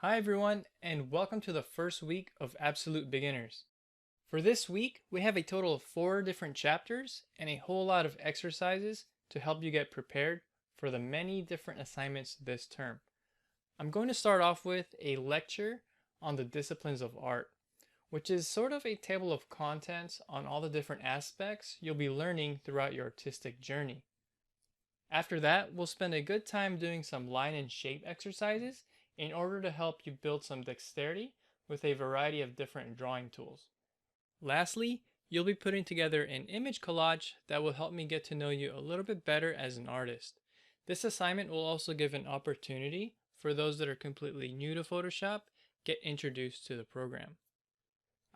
Hi everyone, and welcome to the first week of Absolute Beginners. For this week, we have a total of 4 different chapters and a whole lot of exercises to help you get prepared for the many different assignments this term. I'm going to start off with a lecture on the disciplines of art, which is sort of a table of contents on all the different aspects you'll be learning throughout your artistic journey. After that, we'll spend a good time doing some line and shape exercises in order to help you build some dexterity with a variety of different drawing tools. Lastly, you'll be putting together an image collage that will help me get to know you a little bit better as an artist. This assignment will also give an opportunity for those that are completely new to Photoshop get introduced to the program.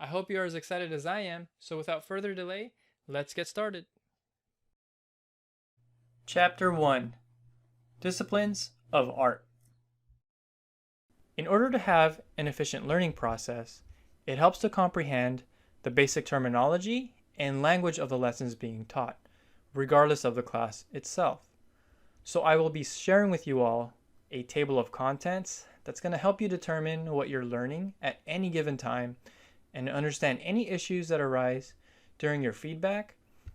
I hope you are as excited as I am, so without further delay, let's get started. Chapter 1: Disciplines of Art. In order to have an efficient learning process, it helps to comprehend the basic terminology and language of the lessons being taught, regardless of the class itself. So I will be sharing with you all a table of contents that's going to help you determine what you're learning at any given time and understand any issues that arise during your feedback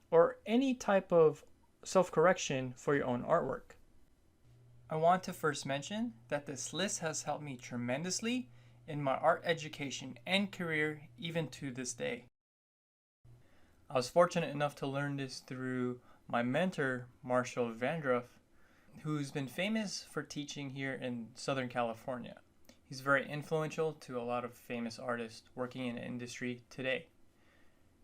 or any type of self-correction for your own artwork. I want to first mention that this list has helped me tremendously in my art education and career even to this day. I was fortunate enough to learn this through my mentor, Marshall Vandruff, who's been famous for teaching here in Southern California. He's very influential to a lot of famous artists working in the industry today.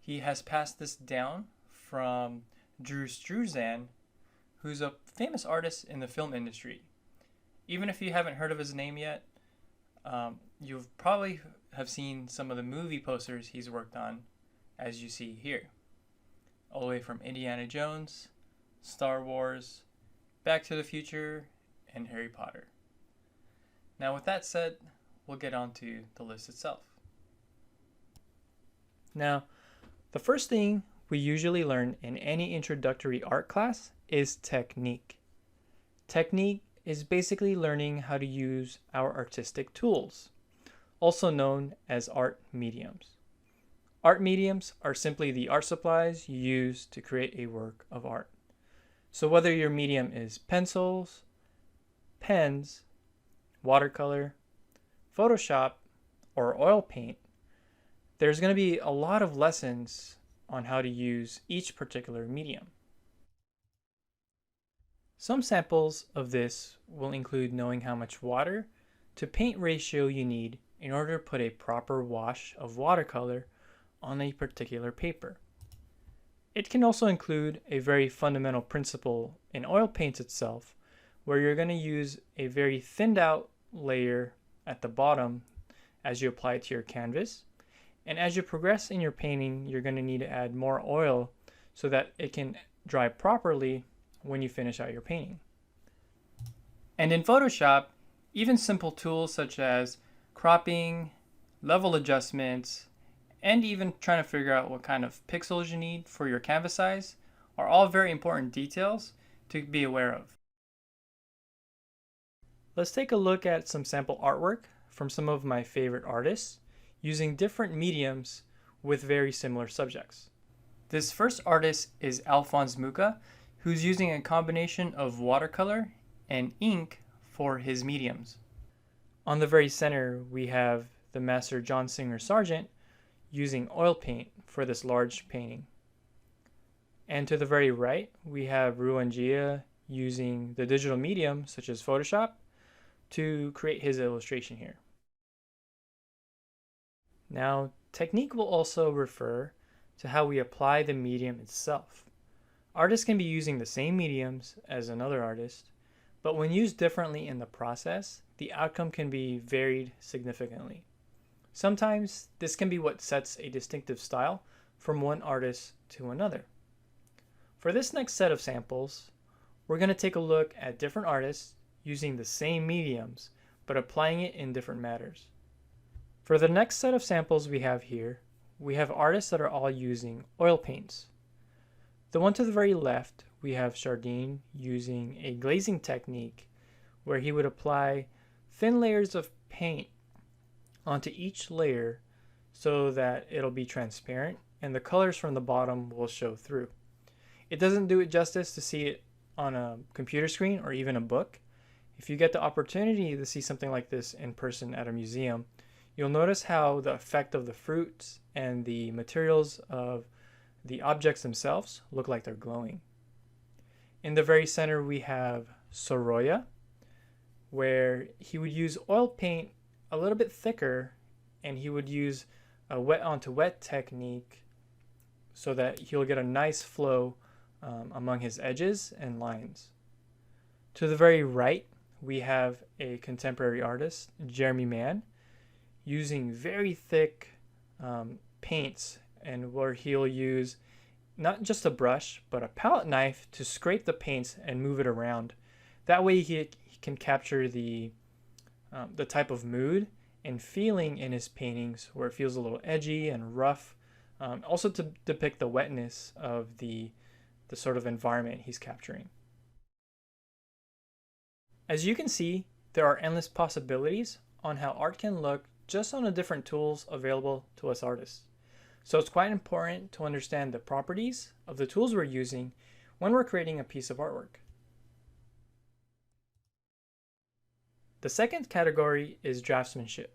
He has passed this down from Drew Struzan, who's a famous artist in the film industry. Even if you haven't heard of his name yet, you've probably have seen some of the movie posters he's worked on, as you see here. All the way from Indiana Jones, Star Wars, Back to the Future, and Harry Potter. Now with that said, we'll get on to the list itself. Now, the first thing we usually learn in any introductory art class is technique. Technique is basically learning how to use our artistic tools, also known as art mediums. Art mediums are simply the art supplies you use to create a work of art. So whether your medium is pencils, pens, watercolor, Photoshop, or oil paint, there's going to be a lot of lessons on how to use each particular medium. Some samples of this will include knowing how much water to paint ratio you need in order to put a proper wash of watercolor on a particular paper. It can also include a very fundamental principle in oil paints itself, where you're going to use a very thinned out layer at the bottom as you apply it to your canvas. And as you progress in your painting, you're going to need to add more oil so that it can dry properly when you finish out your painting. And in Photoshop, even simple tools such as cropping, level adjustments, and even trying to figure out what kind of pixels you need for your canvas size are all very important details to be aware of. Let's take a look at some sample artwork from some of my favorite artists using different mediums with very similar subjects. This first artist is Alphonse Mucha, who's using a combination of watercolor and ink for his mediums. On the very center, we have the master John Singer Sargent using oil paint for this large painting. And to the very right, we have Ruan Gia using the digital medium such as Photoshop to create his illustration here. Now, technique will also refer to how we apply the medium itself. Artists can be using the same mediums as another artist, but when used differently in the process, the outcome can be varied significantly. Sometimes this can be what sets a distinctive style from one artist to another. For this next set of samples, we're going to take a look at different artists using the same mediums, but applying it in different matters. For the next set of samples we have here, we have artists that are all using oil paints. The one to the very left, we have Chardin using a glazing technique where he would apply thin layers of paint onto each layer so that it'll be transparent and the colors from the bottom will show through. It doesn't do it justice to see it on a computer screen or even a book. If you get the opportunity to see something like this in person at a museum, you'll notice how the effect of the fruits and the materials of the objects themselves look like they're glowing. In the very center we have Soroya, where he would use oil paint a little bit thicker and he would use a wet onto wet technique so that he'll get a nice flow among his edges and lines. To the very right, we have a contemporary artist, Jeremy Mann, using very thick paints, and where he'll use not just a brush, but a palette knife to scrape the paints and move it around. That way he can capture the type of mood and feeling in his paintings where it feels a little edgy and rough, also to depict the wetness of the sort of environment he's capturing. As you can see, there are endless possibilities on how art can look just on the different tools available to us artists. So it's quite important to understand the properties of the tools we're using when we're creating a piece of artwork. The second category is draftsmanship.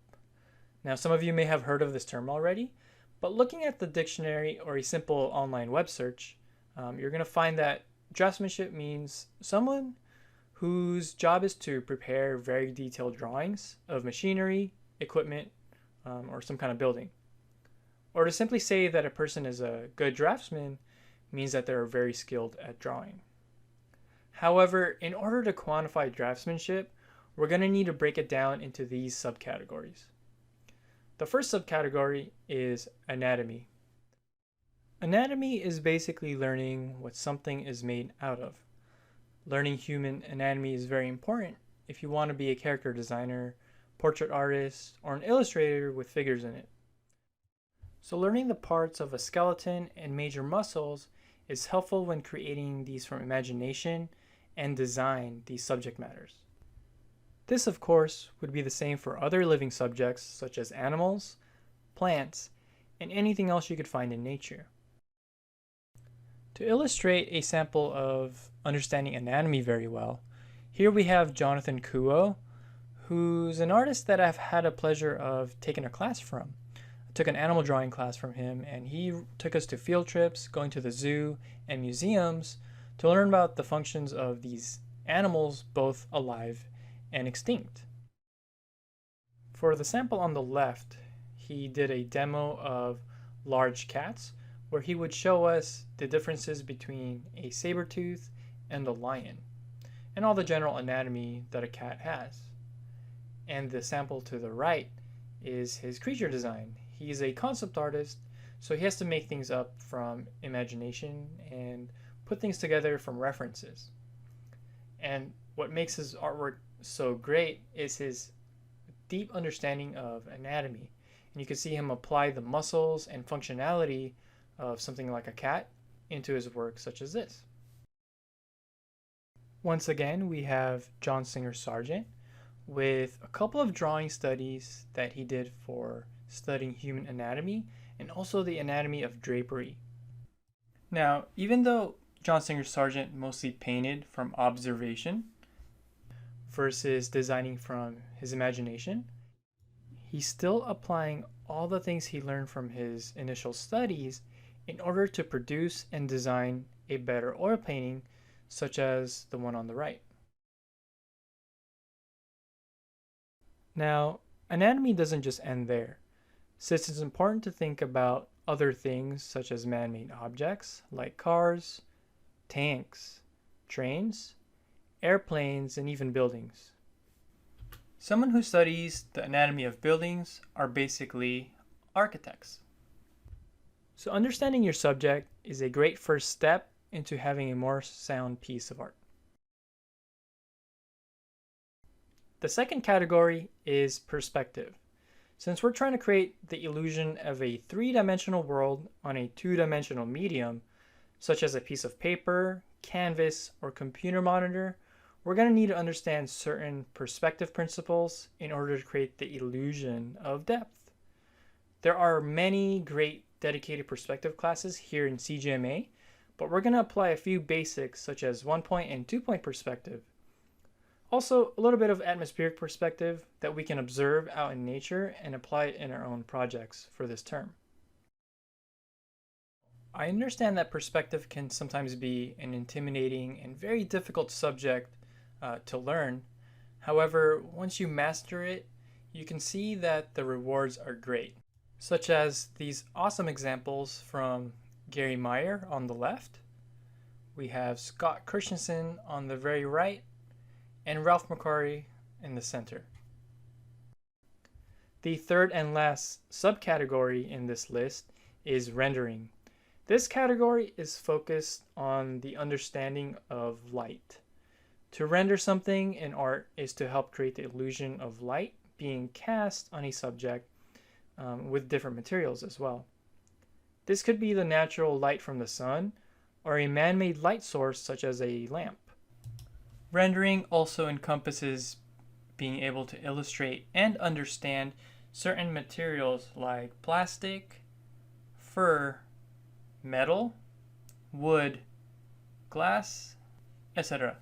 Now, some of you may have heard of this term already, but looking at the dictionary or a simple online web search, you're going to find that draftsmanship means someone whose job is to prepare very detailed drawings of machinery, equipment, or some kind of building. Or to simply say that a person is a good draftsman means that they're very skilled at drawing. However, in order to quantify draftsmanship, we're going to need to break it down into these subcategories. The first subcategory is anatomy. Anatomy is basically learning what something is made out of. Learning human anatomy is very important if you want to be a character designer, portrait artist, or an illustrator with figures in it. So learning the parts of a skeleton and major muscles is helpful when creating these from imagination and design these subject matters. This, of course, would be the same for other living subjects such as animals, plants, and anything else you could find in nature. To illustrate a sample of understanding anatomy very well, here we have Jonathan Kuo, who's an artist that I've had a pleasure of taking a class from. I took an animal drawing class from him, and he took us to field trips, going to the zoo and museums to learn about the functions of these animals, both alive and extinct. For the sample on the left, he did a demo of large cats, where he would show us the differences between a saber-tooth and a lion, and all the general anatomy that a cat has. And the sample to the right is his creature design. He's a concept artist, so he has to make things up from imagination and put things together from references. And what makes his artwork so great is his deep understanding of anatomy. And you can see him apply the muscles and functionality of something like a cat into his work such as this. Once again, we have John Singer Sargent with a couple of drawing studies that he did for studying human anatomy and also the anatomy of drapery. Now, even though John Singer Sargent mostly painted from observation versus designing from his imagination, he's still applying all the things he learned from his initial studies in order to produce and design a better oil painting such as the one on the right. Now, anatomy doesn't just end there, since it's important to think about other things such as man-made objects like cars, tanks, trains, airplanes, and even buildings. Someone who studies the anatomy of buildings are basically architects. So understanding your subject is a great first step into having a more sound piece of art. The second category is perspective. Since we're trying to create the illusion of a three-dimensional world on a two-dimensional medium, such as a piece of paper, canvas, or computer monitor, we're going to need to understand certain perspective principles in order to create the illusion of depth. There are many great dedicated perspective classes here in CGMA, but we're going to apply a few basics such as 1-point and 2-point perspective. Also, a little bit of atmospheric perspective that we can observe out in nature and apply it in our own projects for this term. I understand that perspective can sometimes be an intimidating and very difficult subject to learn. However, once you master it, you can see that the rewards are great, such as these awesome examples from Gary Meyer on the left. We have Scott Christensen on the very right, and Ralph McQuarrie in the center. The third and last subcategory in this list is rendering. This category is focused on the understanding of light. To render something in art is to help create the illusion of light being cast on a subject with different materials as well. This could be the natural light from the sun or a man-made light source such as a lamp. Rendering also encompasses being able to illustrate and understand certain materials like plastic, fur, metal, wood, glass, etc.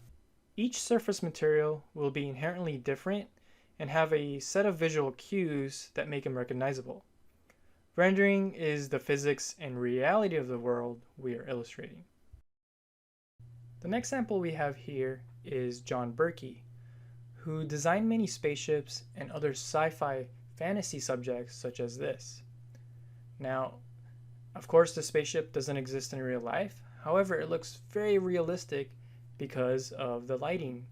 Each surface material will be inherently different and have a set of visual cues that make them recognizable. Rendering is the physics and reality of the world we are illustrating. The next sample we have here is John Berkey, who designed many spaceships and other sci-fi fantasy subjects such as this. Now, of course, the spaceship doesn't exist in real life. However, it looks very realistic because of the lighting.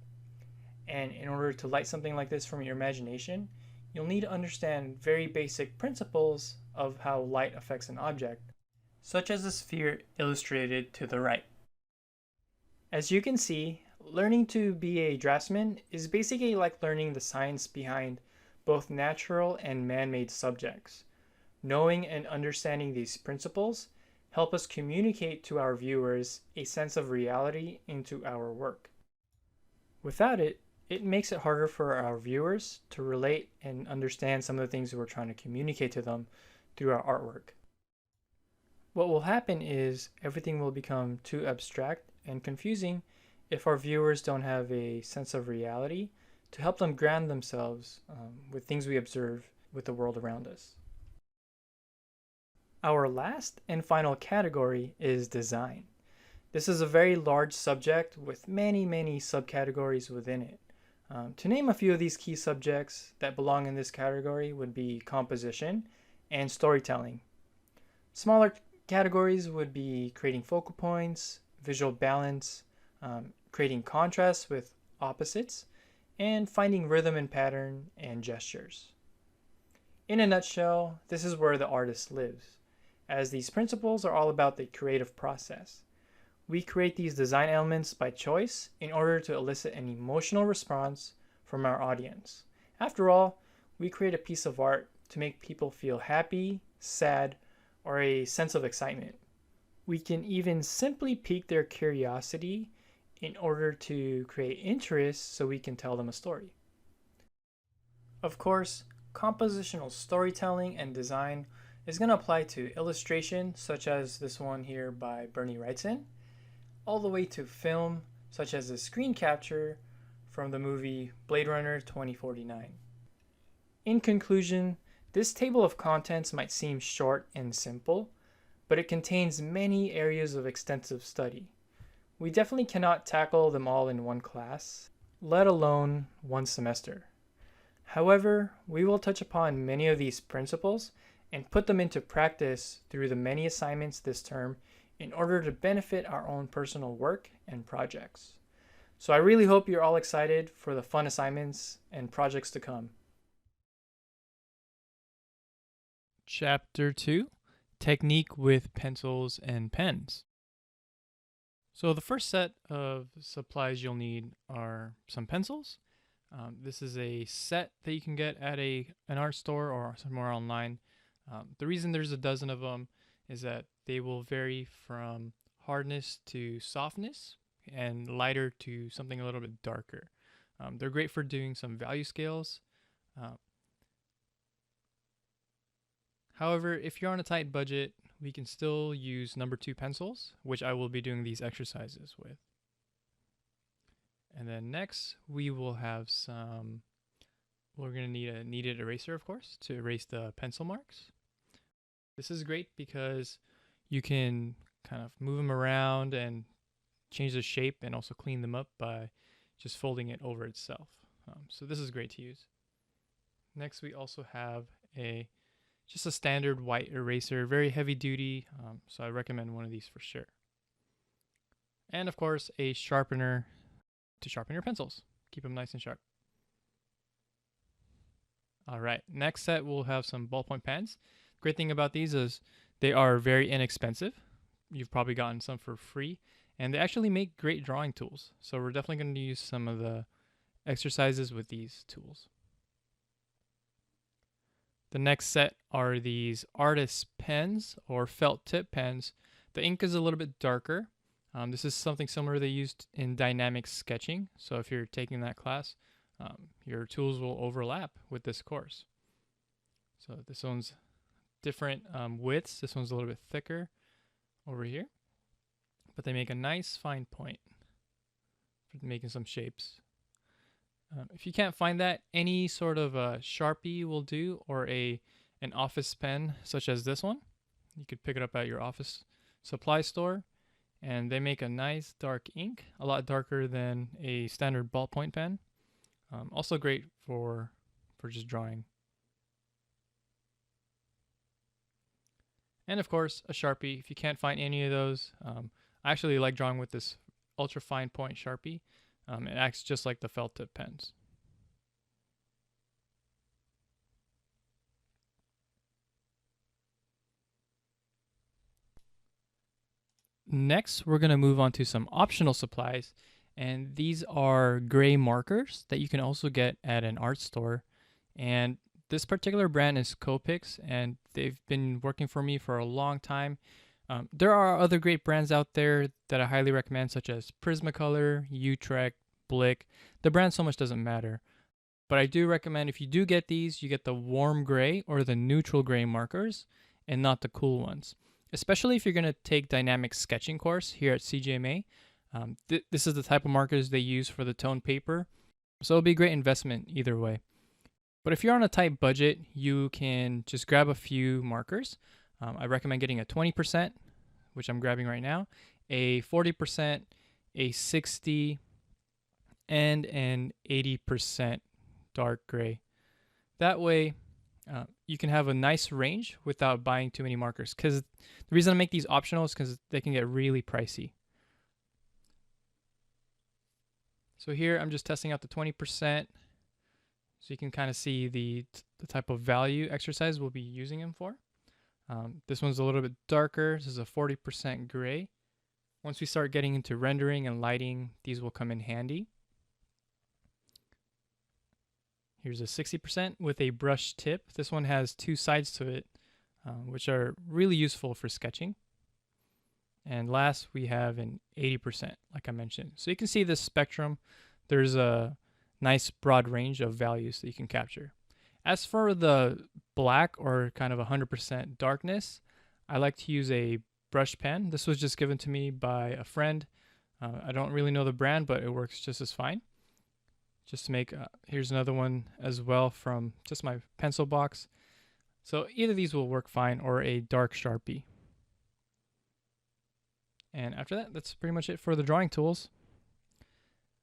And in order to light something like this from your imagination, you'll need to understand very basic principles of how light affects an object, such as the sphere illustrated to the right. As you can see, learning to be a draftsman is basically like learning the science behind both natural and man-made subjects. Knowing and understanding these principles help us communicate to our viewers a sense of reality into our work. Without it, it makes it harder for our viewers to relate and understand some of the things we're trying to communicate to them through our artwork. What will happen is everything will become too abstract and confusing if our viewers don't have a sense of reality to help them ground themselves with things we observe with the world around us. Our last and final category is design. This is a very large subject with many subcategories within it. To name a few of these key subjects that belong in this category would be composition and storytelling. Smaller categories would be creating focal points, visual balance, creating contrast with opposites, and finding rhythm and pattern and gestures. In a nutshell, this is where the artist lives, as these principles are all about the creative process. We create these design elements by choice in order to elicit an emotional response from our audience. After all, we create a piece of art to make people feel happy, sad, or a sense of excitement. We can even simply pique their curiosity in order to create interest so we can tell them a story. Of course, compositional storytelling and design is going to apply to illustration, such as this one here by Bernie Wrightson, all the way to film, such as the screen capture from the movie Blade Runner 2049. In conclusion, this table of contents might seem short and simple, but it contains many areas of extensive study. We definitely cannot tackle them all in one class, let alone one semester. However, we will touch upon many of these principles and put them into practice through the many assignments this term in order to benefit our own personal work and projects. So I really hope you're all excited for the fun assignments and projects to come. Chapter 2, Technique with Pencils and Pens. So the first set of supplies you'll need are some pencils. This is a set that you can get at an art store or somewhere online. The reason there's a dozen of them is that they will vary from hardness to softness and lighter to something a little bit darker. They're great for doing some value scales. However, if you're on a tight budget, we can still use number 2 pencils, which I will be doing these exercises with. And then next, we will have we're going to need a kneaded eraser, of course, to erase the pencil marks. This is great because you can kind of move them around and change the shape and also clean them up by just folding it over itself. So this is great to use. Next, we also have just a standard white eraser, very heavy duty, so I recommend one of these for sure. And of course, a sharpener to sharpen your pencils. Keep them nice and sharp. All right, next set we'll have some ballpoint pens. Great thing about these is they are very inexpensive. You've probably gotten some for free, and they actually make great drawing tools. So we're definitely going to use some of the exercises with these tools. The next set are these artist pens or felt tip pens. The ink is a little bit darker. This is something similar they used in dynamic sketching. So if you're taking that class, your tools will overlap with this course. So this one's different widths. This one's a little bit thicker over here, but they make a nice fine point for making some shapes. If you can't find that, any sort of a Sharpie will do, or an office pen such as this one. You could pick it up at your office supply store, and they make a nice dark ink, a lot darker than a standard ballpoint pen. Also great for just drawing. And of course, a Sharpie. If you can't find any of those, I actually like drawing with this ultra fine point Sharpie. It acts just like the felt tip pens. Next, we're going to move on to some optional supplies, and these are gray markers that you can also get at an art store. And this particular brand is Copics, and they've been working for me for a long time. There are other great brands out there that I highly recommend, such as Prismacolor, Utrecht, Blick. The brand so much doesn't matter. But I do recommend if you do get these, you get the warm gray or the neutral gray markers and not the cool ones. Especially if you're going to take dynamic sketching course here at CGMA. This is the type of markers they use for the toned paper. So it'll be a great investment either way. But if you're on a tight budget, you can just grab a few markers. I recommend getting a 20%, which I'm grabbing right now, a 40%, a 60%, and an 80% dark gray. That way, you can have a nice range without buying too many markers. Because the reason I make these optional is because they can get really pricey. So here I'm just testing out the 20%. So you can kind of see the type of value exercise we'll be using them for. This one's a little bit darker. This is a 40% gray. Once we start getting into rendering and lighting, these will come in handy. Here's a 60% with a brush tip. This one has two sides to it, which are really useful for sketching. And last, we have an 80%, like I mentioned. So you can see this spectrum. There's a nice broad range of values that you can capture. As for the black or kind of 100% darkness, I like to use a brush pen. This was just given to me by a friend. I don't really know the brand, but it works just as fine. Just to make, here's another one as well from just my pencil box. So either of these will work fine, or a dark Sharpie. And after that, that's pretty much it for the drawing tools.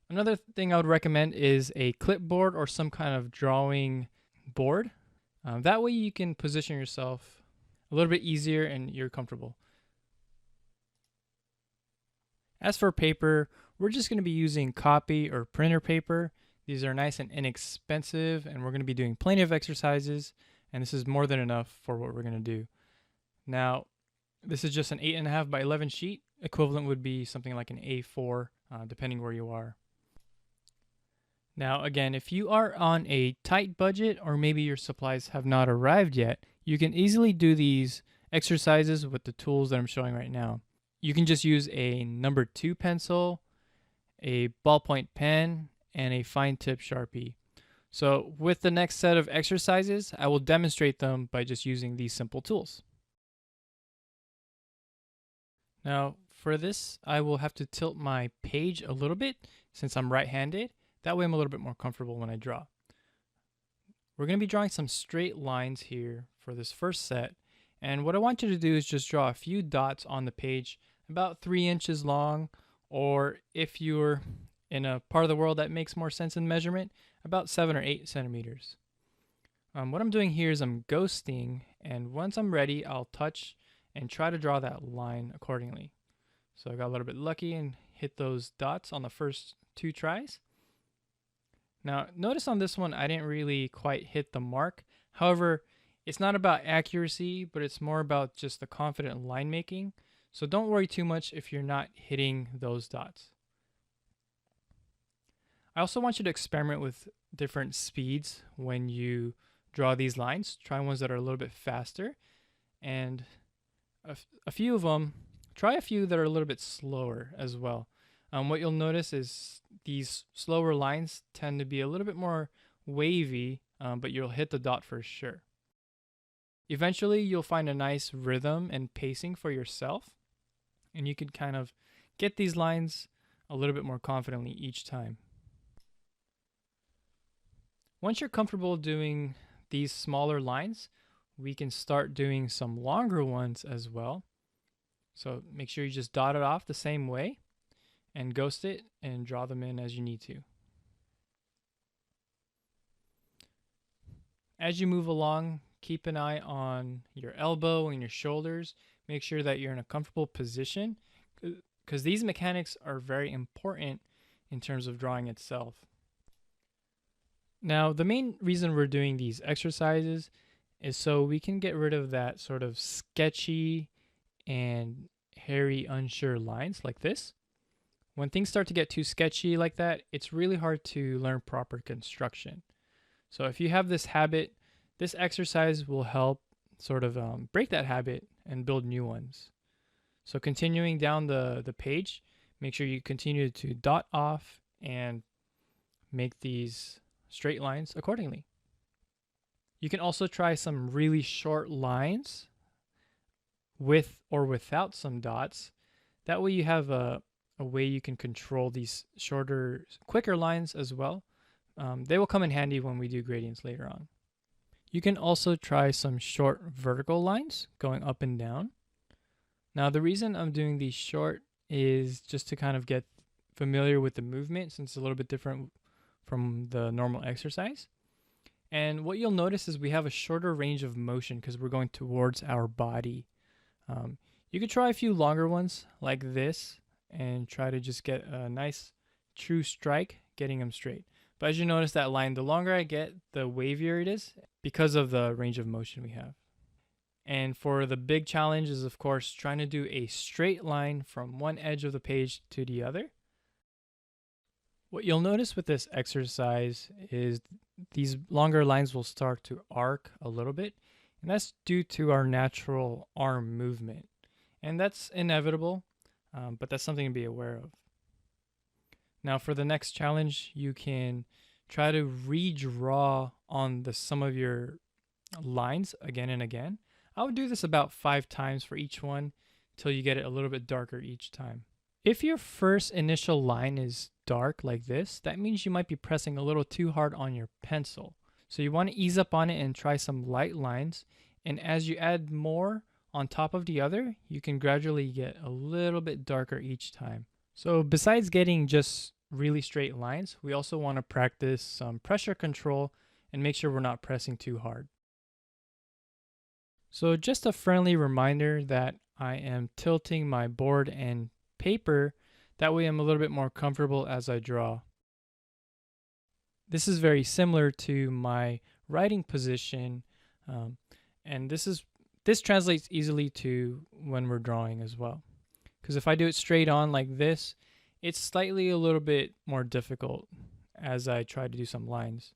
Another thing I would recommend is a clipboard or some kind of drawing board. That way you can position yourself a little bit easier and you're comfortable. As for paper, we're just going to be using copy or printer paper. These are nice and inexpensive, and we're going to be doing plenty of exercises, and this is more than enough for what we're going to do. Now, this is just an 8.5 by 11 sheet. Equivalent would be something like an A4, depending where you are. Now, again, if you are on a tight budget or maybe your supplies have not arrived yet, you can easily do these exercises with the tools that I'm showing right now. You can just use a number 2 pencil, a ballpoint pen, and a fine tip Sharpie. So with the next set of exercises, I will demonstrate them by just using these simple tools. Now for this, I will have to tilt my page a little bit since I'm right-handed. That way I'm a little bit more comfortable when I draw. We're going to be drawing some straight lines here for this first set. And what I want you to do is just draw a few dots on the page about 3 inches long, or if you're in a part of the world that makes more sense in measurement, about 7 or 8 centimeters. What I'm doing here is I'm ghosting, and once I'm ready, I'll touch and try to draw that line accordingly. So I got a little bit lucky and hit those dots on the first 2 tries. Now, notice on this one, I didn't really quite hit the mark. However, it's not about accuracy, but it's more about just the confident line making. So don't worry too much if you're not hitting those dots. I also want you to experiment with different speeds when you draw these lines. Try ones that are a little bit faster, and a few of them, try a few that are a little bit slower as well. What you'll notice is these slower lines tend to be a little bit more wavy, but you'll hit the dot for sure. Eventually, you'll find a nice rhythm and pacing for yourself, and you can kind of get these lines a little bit more confidently each time. Once you're comfortable doing these smaller lines, we can start doing some longer ones as well. So make sure you just dot it off the same way and ghost it and draw them in as you need to. As you move along, keep an eye on your elbow and your shoulders. Make sure that you're in a comfortable position, because these mechanics are very important in terms of drawing itself. Now, the main reason we're doing these exercises is so we can get rid of that sort of sketchy and hairy, unsure lines like this. When things start to get too sketchy like that, it's really hard to learn proper construction. So if you have this habit, this exercise will help sort of break that habit and build new ones. So continuing down the page, make sure you continue to dot off and make these straight lines accordingly. You can also try some really short lines with or without some dots. That way you have a way you can control these shorter, quicker lines as well. They will come in handy when we do gradients later on. You can also try some short vertical lines going up and down. Now the reason I'm doing these short is just to kind of get familiar with the movement, since it's a little bit different from the normal exercise. And what you'll notice is we have a shorter range of motion because we're going towards our body. You could try a few longer ones like this and try to just get a nice true strike, getting them straight. But as you notice, that line, the longer I get, the wavier it is because of the range of motion we have. And for the big challenge is, of course, trying to do a straight line from one edge of the page to the other. What you'll notice with this exercise is these longer lines will start to arc a little bit, and that's due to our natural arm movement. And that's inevitable, but that's something to be aware of. Now for the next challenge, you can try to redraw on some of your lines again and again. I would do this about 5 times for each one till you get it a little bit darker each time. If your first initial line is dark like this, that means you might be pressing a little too hard on your pencil. So you want to ease up on it and try some light lines. And as you add more on top of the other, you can gradually get a little bit darker each time. So besides getting just really straight lines, we also want to practice some pressure control and make sure we're not pressing too hard. So just a friendly reminder that I am tilting my board and paper, that way I'm a little bit more comfortable as I draw. This is very similar to my writing position, and this translates easily to when we're drawing as well. Because if I do it straight on like this, it's slightly a little bit more difficult as I try to do some lines.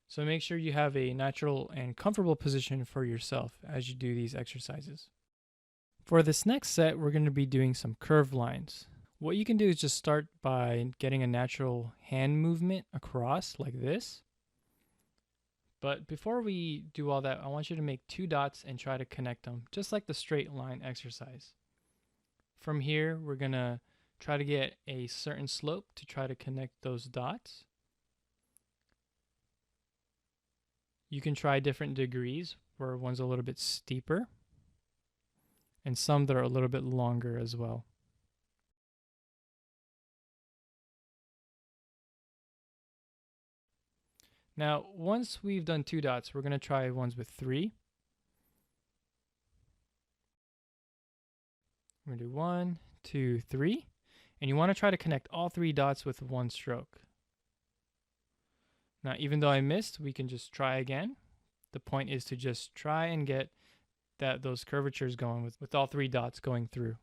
So make sure you have a natural and comfortable position for yourself as you do these exercises. For this next set, we're going to be doing some curved lines. What you can do is just start by getting a natural hand movement across like this. But before we do all that, I want you to make 2 dots and try to connect them, just like the straight line exercise. From here, we're going to try to get a certain slope to try to connect those dots. You can try different degrees, where one's a little bit steeper, and some that are a little bit longer as well. Now, once we've done 2 dots, we're going to try ones with 3. We're going to do 1, 2, 3. And you want to try to connect all 3 dots with one stroke. Now, even though I missed, we can just try again. The point is to just try and get those curvatures going with all 3 dots going through.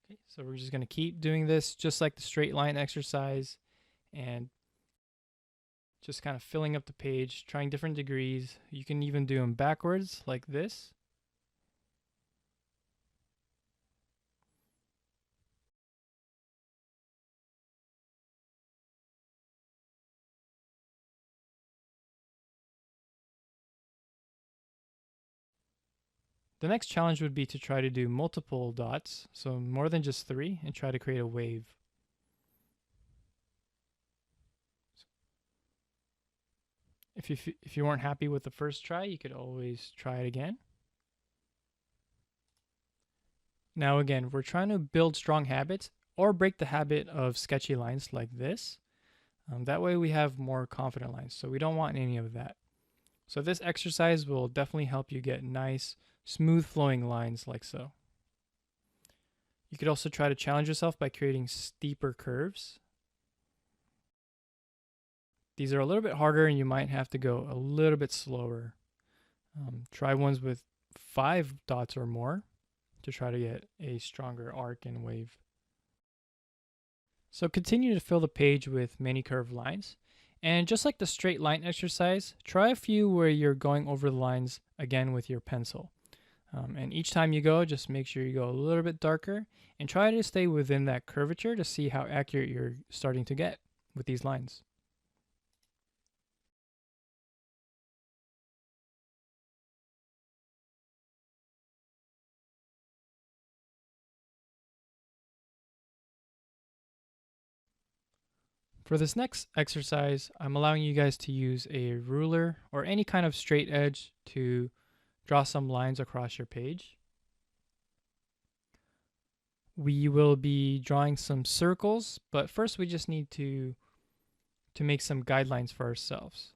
Okay, so we're just going to keep doing this just like the straight line exercise, and just kind of filling up the page, trying different degrees. You can even do them backwards like this. The next challenge would be to try to do multiple dots, so more than just 3, and try to create a wave. If you weren't happy with the first try, you could always try it again. Now again, we're trying to build strong habits or break the habit of sketchy lines like this. That way we have more confident lines, so we don't want any of that. So this exercise will definitely help you get nice, smooth flowing lines like so. You could also try to challenge yourself by creating steeper curves. These are a little bit harder and you might have to go a little bit slower. Try ones with 5 dots or more to try to get a stronger arc and wave. So continue to fill the page with many curved lines. And just like the straight line exercise, try a few where you're going over the lines again with your pencil. And each time you go, just make sure you go a little bit darker and try to stay within that curvature to see how accurate you're starting to get with these lines. For this next exercise, I'm allowing you guys to use a ruler or any kind of straight edge to draw some lines across your page. We will be drawing some circles, but first we just need to make some guidelines for ourselves.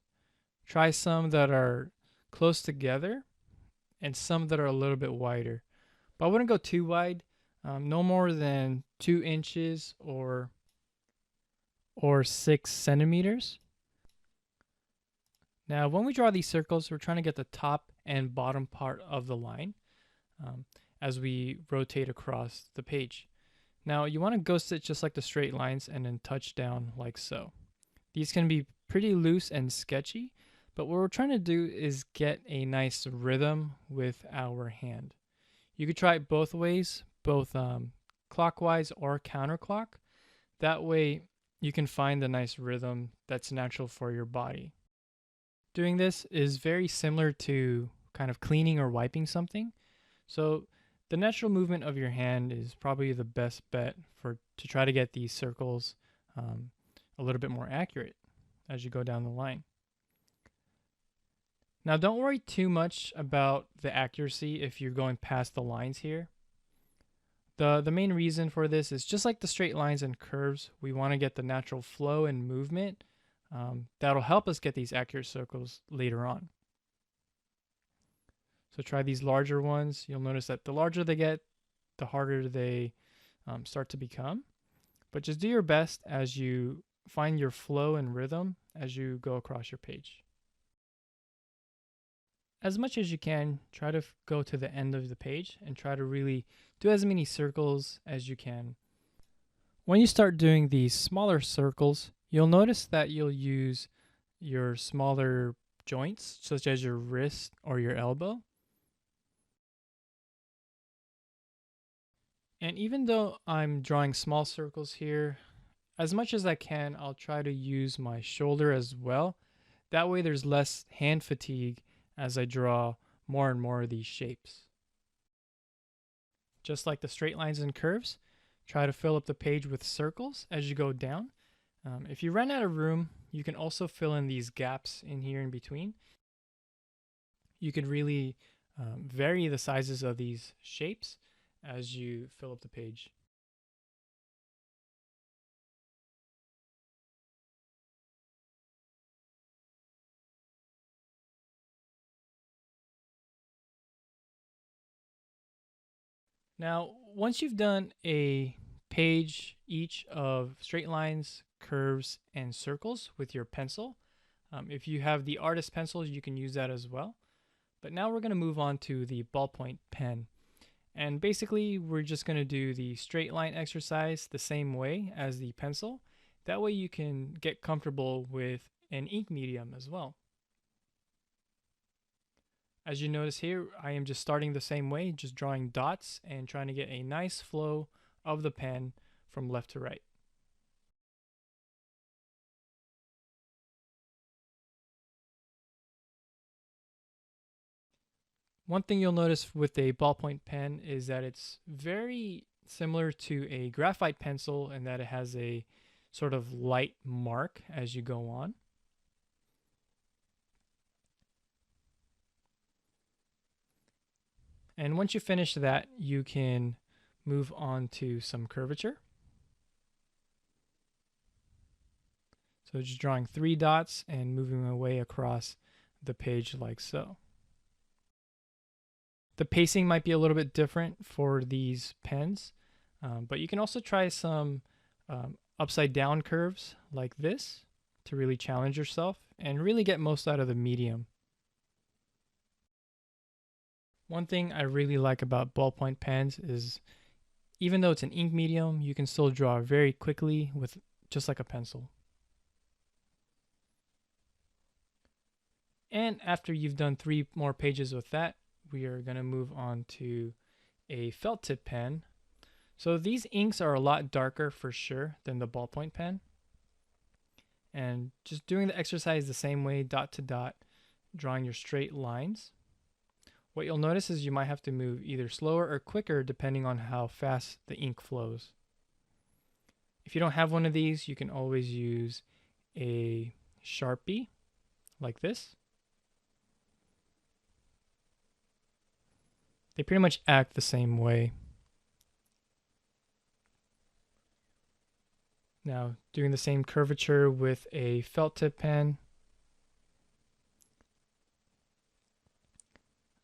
Try some that are close together and some that are a little bit wider. But I wouldn't go too wide, no more than 2 inches or 6 centimeters. Now, when we draw these circles, we're trying to get the top and bottom part of the line as we rotate across the page. Now, you want to ghost it just like the straight lines and then touch down like so. These can be pretty loose and sketchy, but what we're trying to do is get a nice rhythm with our hand. You could try it both ways, both clockwise or counterclock. That way, you can find a nice rhythm that's natural for your body. Doing this is very similar to kind of cleaning or wiping something. So the natural movement of your hand is probably the best bet to try to get these circles a little bit more accurate as you go down the line. Now don't worry too much about the accuracy if you're going past the lines here. The main reason for this is just like the straight lines and curves, we want to get the natural flow and movement that'll help us get these accurate circles later on. So try these larger ones. You'll notice that the larger they get, the harder they start to become. But just do your best as you find your flow and rhythm as you go across your page. As much as you can, try to go to the end of the page and try to really do as many circles as you can. When you start doing these smaller circles, you'll notice that you'll use your smaller joints, such as your wrist or your elbow. And even though I'm drawing small circles here, as much as I can, I'll try to use my shoulder as well. That way there's less hand fatigue as I draw more and more of these shapes. Just like the straight lines and curves, try to fill up the page with circles as you go down. If you run out of room, you can also fill in these gaps in here in between. You could really vary the sizes of these shapes as you fill up the page. Now, once you've done a page each of straight lines, curves, and circles with your pencil, if you have the artist pencils, you can use that as well. But now we're going to move on to the ballpoint pen. And basically, we're just going to do the straight line exercise the same way as the pencil. That way you can get comfortable with an ink medium as well. As you notice here, I am just starting the same way, just drawing dots and trying to get a nice flow of the pen from left to right. One thing you'll notice with a ballpoint pen is that it's very similar to a graphite pencil in that it has a sort of light mark as you go on. And once you finish that, you can move on to some curvature. So just drawing 3 dots and moving away across the page like so. The pacing might be a little bit different for these pens, but you can also try some upside down curves like this to really challenge yourself and really get most out of the medium. One thing I really like about ballpoint pens is even though it's an ink medium, you can still draw very quickly with just like a pencil. And after you've done 3 more pages with that, we are going to move on to a felt tip pen. So these inks are a lot darker for sure than the ballpoint pen. And just doing the exercise the same way, dot to dot, drawing your straight lines. What you'll notice is you might have to move either slower or quicker depending on how fast the ink flows. If you don't have one of these, you can always use a Sharpie like this. They pretty much act the same way. Now, doing the same curvature with a felt tip pen.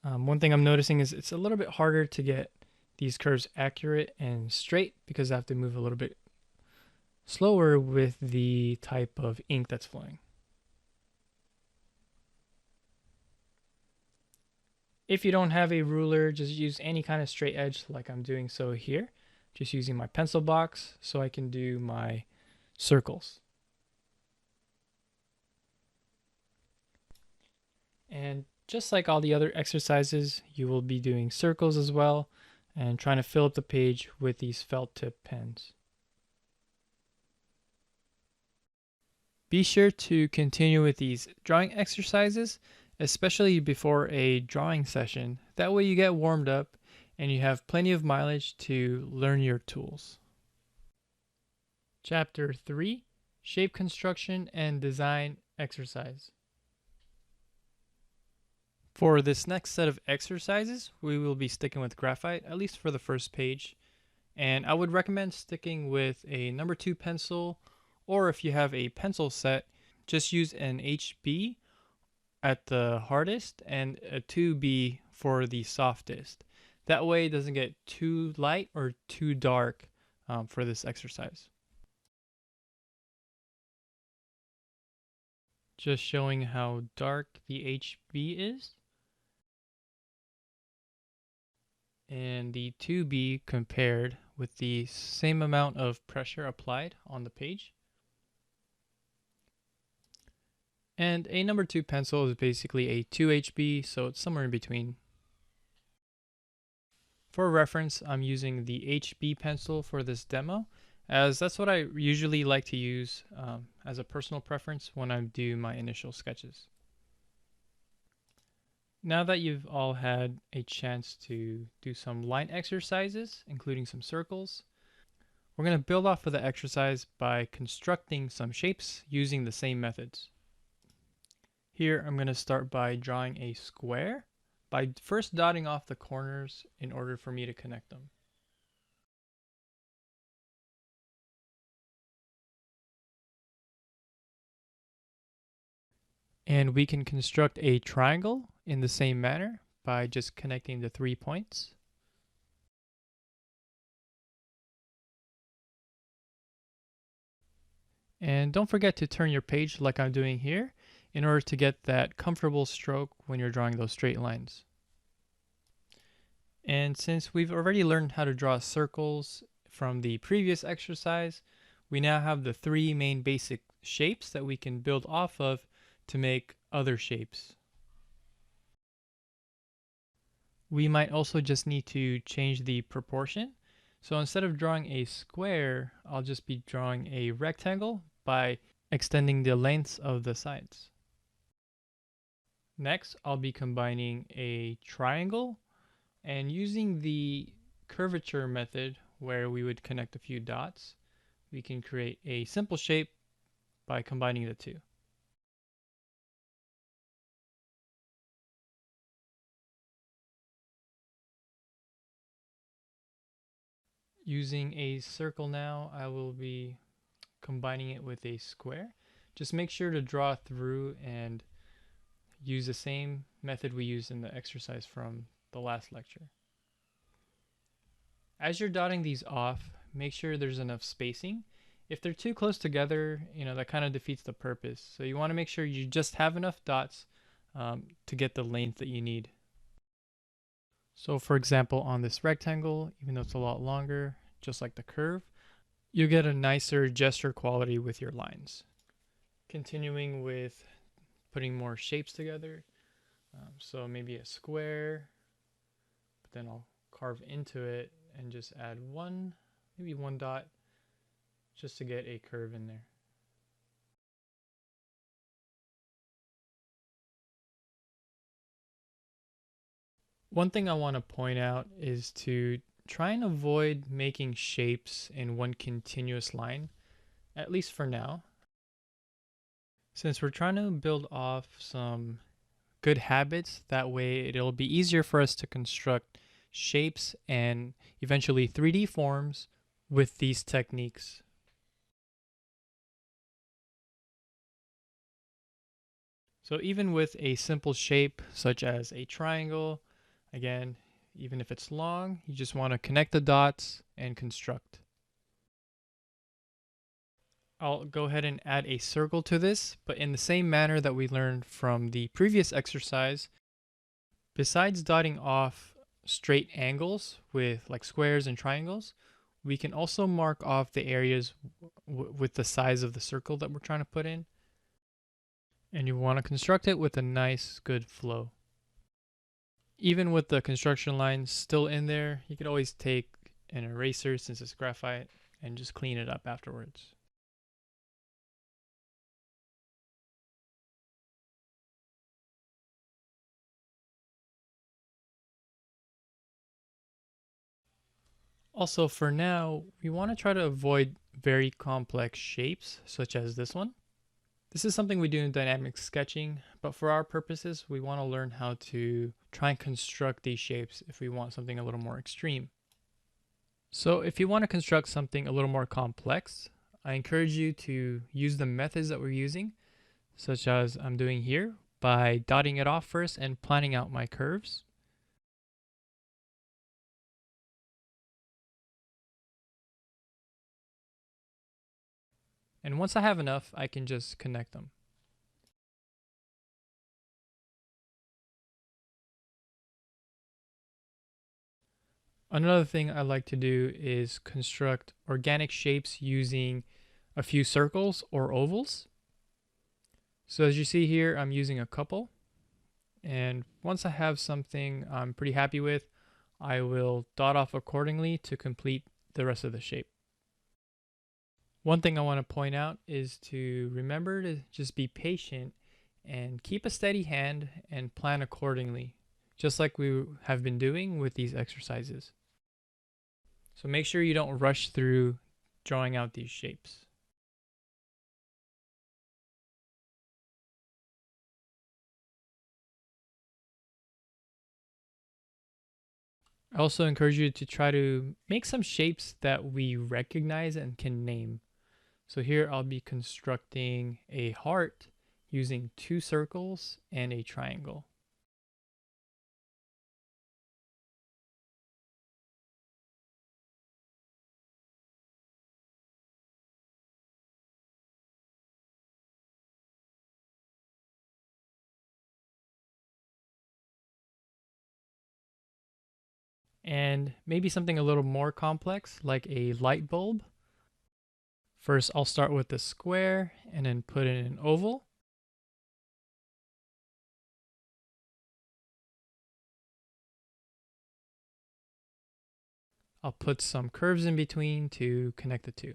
One thing I'm noticing is it's a little bit harder to get these curves accurate and straight because I have to move a little bit slower with the type of ink that's flowing. If you don't have a ruler, just use any kind of straight edge like I'm doing so here. Just using my pencil box so I can do my circles. And just like all the other exercises, you will be doing circles as well and trying to fill up the page with these felt tip pens. Be sure to continue with these drawing exercises, especially before a drawing session. That way you get warmed up and you have plenty of mileage to learn your tools. Chapter 3, Shape Construction and Design Exercise. For this next set of exercises, we will be sticking with graphite, at least for the first page. And I would recommend sticking with a number 2 pencil, or if you have a pencil set, just use an HB at the hardest and a 2B for the softest. That way it doesn't get too light or too dark for this exercise. Just showing how dark the HB is. And the 2B compared with the same amount of pressure applied on the page. And a number 2 pencil is basically a 2HB, so it's somewhere in between. For reference, I'm using the HB pencil for this demo, as that's what I usually like to use as a personal preference when I do my initial sketches. Now that you've all had a chance to do some line exercises, including some circles, we're going to build off of the exercise by constructing some shapes using the same methods. Here I'm going to start by drawing a square by first dotting off the corners in order for me to connect them. And we can construct a triangle in the same manner by just connecting the 3 points. And don't forget to turn your page like I'm doing here in order to get that comfortable stroke when you're drawing those straight lines. And since we've already learned how to draw circles from the previous exercise, we now have the 3 main basic shapes that we can build off of to make other shapes. We might also just need to change the proportion. So instead of drawing a square, I'll just be drawing a rectangle by extending the lengths of the sides. Next, I'll be combining a triangle and using the curvature method where we would connect a few dots, we can create a simple shape by combining the two. Using a circle now, I will be combining it with a square. Just make sure to draw through and use the same method we used in the exercise from the last lecture. As you're dotting these off, make sure there's enough spacing. If they're too close together, that kind of defeats the purpose. So you want to make sure you just have enough dots to get the length that you need. So for example, on this rectangle, even though it's a lot longer, just like the curve, you get a nicer gesture quality with your lines. Continuing with putting more shapes together. So maybe a square, but then I'll carve into it and just add maybe one dot, just to get a curve in there. One thing I want to point out is to try and avoid making shapes in one continuous line, at least for now. Since we're trying to build off some good habits, that way it'll be easier for us to construct shapes and eventually 3D forms with these techniques. So even with a simple shape such as a triangle, again, even if it's long, you just want to connect the dots and construct. I'll go ahead and add a circle to this, but in the same manner that we learned from the previous exercise. Besides dotting off straight angles with like squares and triangles, we can also mark off the areas with the size of the circle that we're trying to put in. And you want to construct it with a nice, good flow. Even with the construction lines still in there, you could always take an eraser, since it's graphite, and just clean it up afterwards. Also, for now, we want to try to avoid very complex shapes, such as this one. This is something we do in dynamic sketching, but for our purposes, we want to learn how to try and construct these shapes if we want something a little more extreme. So if you want to construct something a little more complex, I encourage you to use the methods that we're using, such as I'm doing here, by dotting it off first and planning out my curves. And once I have enough, I can just connect them. Another thing I like to do is construct organic shapes using a few circles or ovals. So as you see here, I'm using a couple. And once I have something I'm pretty happy with, I will dot off accordingly to complete the rest of the shape. One thing I want to point out is to remember to just be patient and keep a steady hand and plan accordingly, just like we have been doing with these exercises. So make sure you don't rush through drawing out these shapes. I also encourage you to try to make some shapes that we recognize and can name. So here I'll be constructing a heart using 2 circles and a triangle. And maybe something a little more complex like a light bulb. First, I'll start with the square and then put in an oval. I'll put some curves in between to connect the two.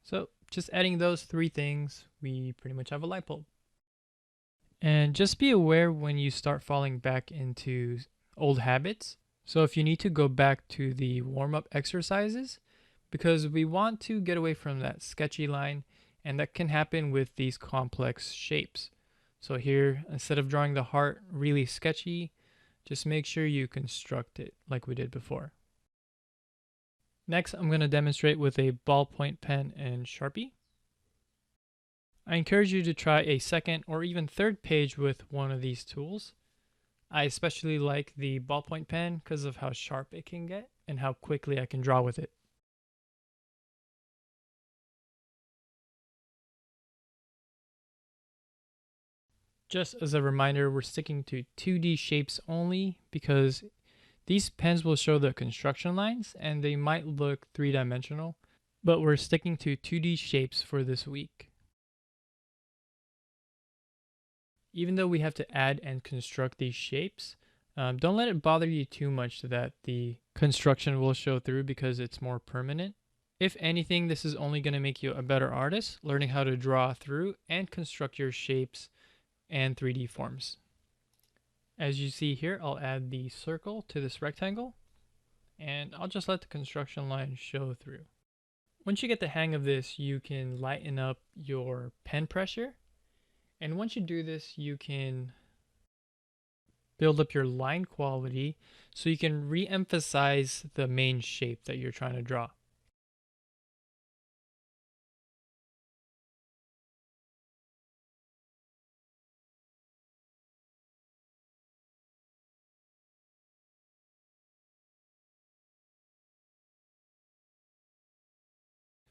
So just adding those 3 things, we pretty much have a light bulb. And just be aware when you start falling back into old habits. So if you need to go back to the warm-up exercises, because we want to get away from that sketchy line, and that can happen with these complex shapes. So here, instead of drawing the heart really sketchy, just make sure you construct it like we did before. Next, I'm going to demonstrate with a ballpoint pen and Sharpie. I encourage you to try a second or even third page with one of these tools. I especially like the ballpoint pen because of how sharp it can get and how quickly I can draw with it. Just as a reminder, we're sticking to 2D shapes only because these pens will show the construction lines and they might look 3-dimensional, but we're sticking to 2D shapes for this week. Even though we have to add and construct these shapes, don't let it bother you too much that the construction will show through because it's more permanent. If anything, this is only going to make you a better artist, learning how to draw through and construct your shapes and 3D forms. As you see here, I'll add the circle to this rectangle, and I'll just let the construction line show through. Once you get the hang of this, you can lighten up your pen pressure. And once you do this, you can build up your line quality so you can re-emphasize the main shape that you're trying to draw.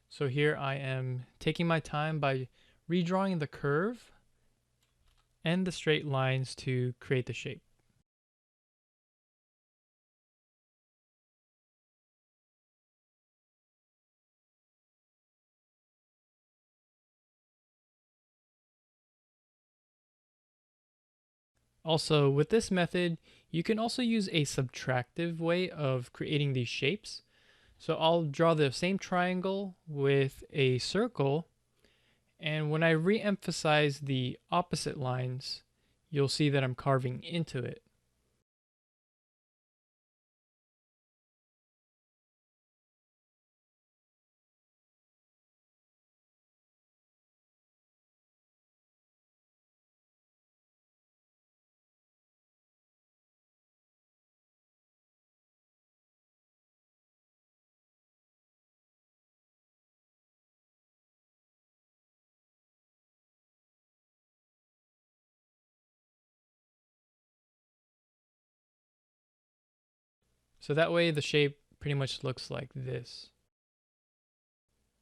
So here I am taking my time by redrawing the curve and the straight lines to create the shape. Also, with this method, you can also use a subtractive way of creating these shapes. So I'll draw the same triangle with a circle, and when I re-emphasize the opposite lines, you'll see that I'm carving into it. So that way the shape pretty much looks like this.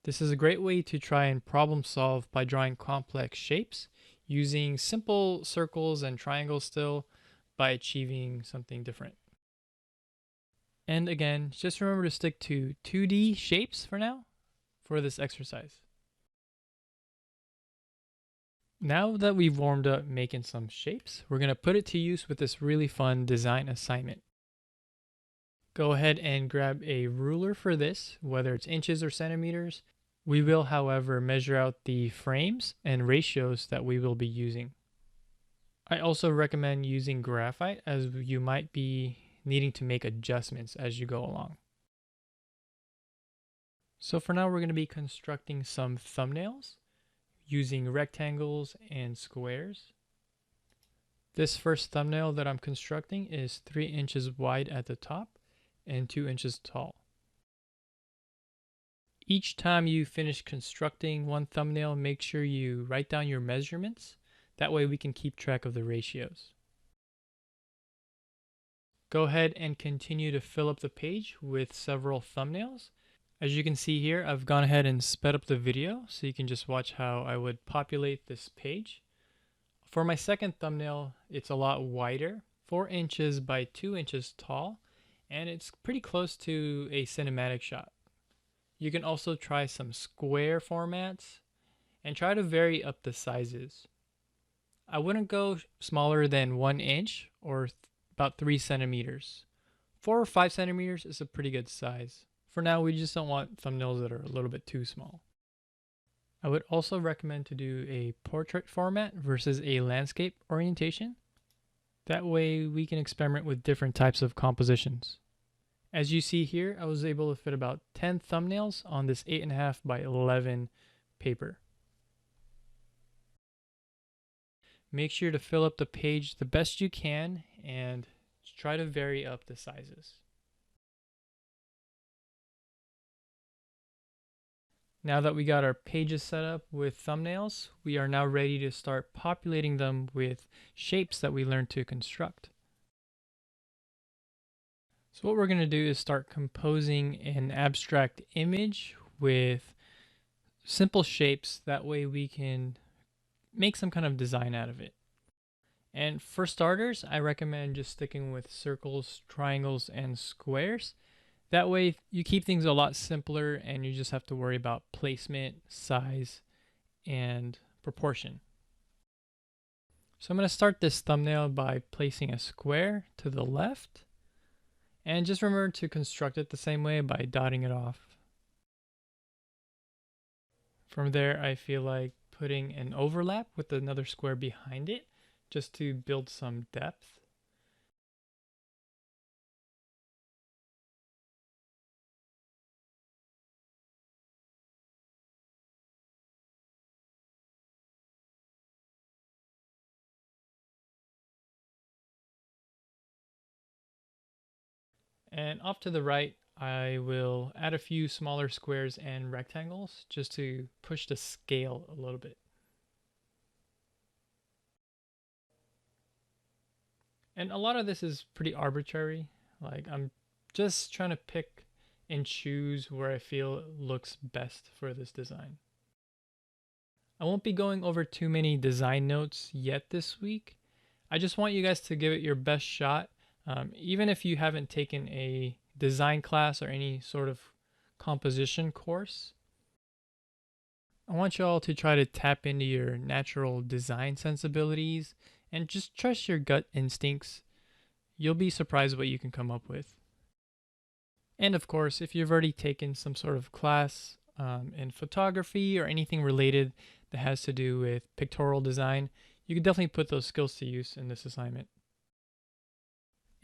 This is a great way to try and problem solve by drawing complex shapes using simple circles and triangles still by achieving something different. And again, just remember to stick to 2D shapes for now for this exercise. Now that we've warmed up making some shapes, we're going to put it to use with this really fun design assignment. Go ahead and grab a ruler for this, whether it's inches or centimeters. We will, however, measure out the frames and ratios that we will be using. I also recommend using graphite as you might be needing to make adjustments as you go along. So for now, we're going to be constructing some thumbnails using rectangles and squares. This first thumbnail that I'm constructing is 3 inches wide at the top and 2 inches tall. Each time you finish constructing one thumbnail, make sure you write down your measurements. That way we can keep track of the ratios. Go ahead and continue to fill up the page with several thumbnails. As you can see here, I've gone ahead and sped up the video so you can just watch how I would populate this page. For my second thumbnail, it's a lot wider, 4 inches by 2 inches tall, and it's pretty close to a cinematic shot. You can also try some square formats and try to vary up the sizes. I wouldn't go smaller than 1 inch or about 3 centimeters. 4 or 5 centimeters is a pretty good size. For now, we just don't want thumbnails that are a little bit too small. I would also recommend to do a portrait format versus a landscape orientation. That way we can experiment with different types of compositions. As you see here, I was able to fit about 10 thumbnails on this 8.5 by 11 paper. Make sure to fill up the page the best you can and try to vary up the sizes. Now that we got our pages set up with thumbnails, we are now ready to start populating them with shapes that we learned to construct. So what we're going to do is start composing an abstract image with simple shapes. That way we can make some kind of design out of it. And for starters, I recommend just sticking with circles, triangles, and squares. That way you keep things a lot simpler and you just have to worry about placement, size, and proportion. So I'm going to start this thumbnail by placing a square to the left. And just remember to construct it the same way by dotting it off. From there, I feel like putting an overlap with another square behind it just to build some depth. And off to the right, I will add a few smaller squares and rectangles just to push the scale a little bit. And a lot of this is pretty arbitrary. Like I'm just trying to pick and choose where I feel looks best for this design. I won't be going over too many design notes yet this week. I just want you guys to give it your best shot. Even if you haven't taken a design class or any sort of composition course, I want you all to try to tap into your natural design sensibilities and just trust your gut instincts. You'll be surprised what you can come up with. And of course, if you've already taken some sort of class in photography or anything related that has to do with pictorial design, you can definitely put those skills to use in this assignment.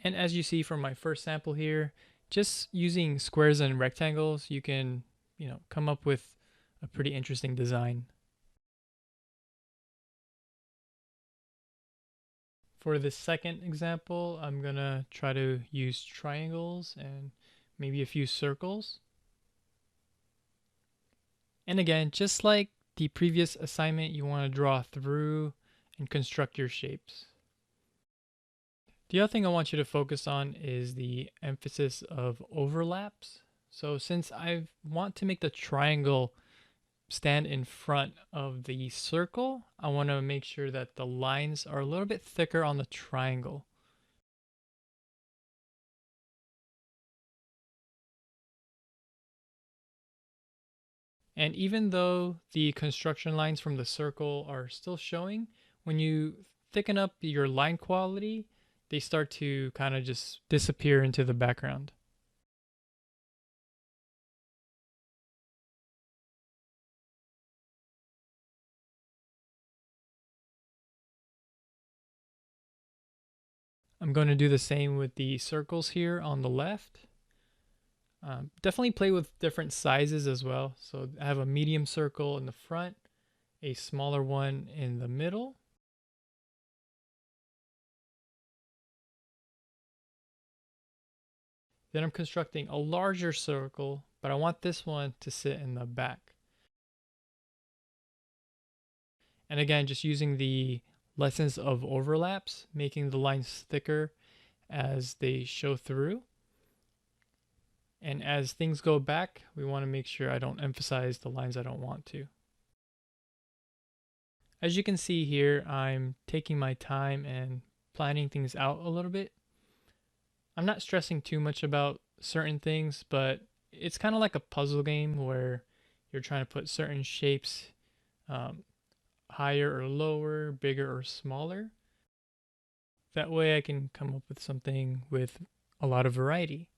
And as you see from my first sample here, just using squares and rectangles, you can, come up with a pretty interesting design. For this second example, I'm gonna try to use triangles and maybe a few circles. And again, just like the previous assignment, you want to draw through and construct your shapes. The other thing I want you to focus on is the emphasis of overlaps. So since I want to make the triangle stand in front of the circle, I want to make sure that the lines are a little bit thicker on the triangle. And even though the construction lines from the circle are still showing, when you thicken up your line quality, they start to kind of just disappear into the background. I'm going to do the same with the circles here on the left. Definitely play with different sizes as well. So I have a medium circle in the front, a smaller one in the middle. Then I'm constructing a larger circle, but I want this one to sit in the back. And again, just using the lessons of overlaps, making the lines thicker as they show through. And as things go back, we want to make sure I don't emphasize the lines I don't want to. As you can see here, I'm taking my time and planning things out a little bit. I'm not stressing too much about certain things, but it's kind of like a puzzle game where you're trying to put certain shapes um, higher or lower, bigger or smaller. That way I can come up with something with a lot of variety.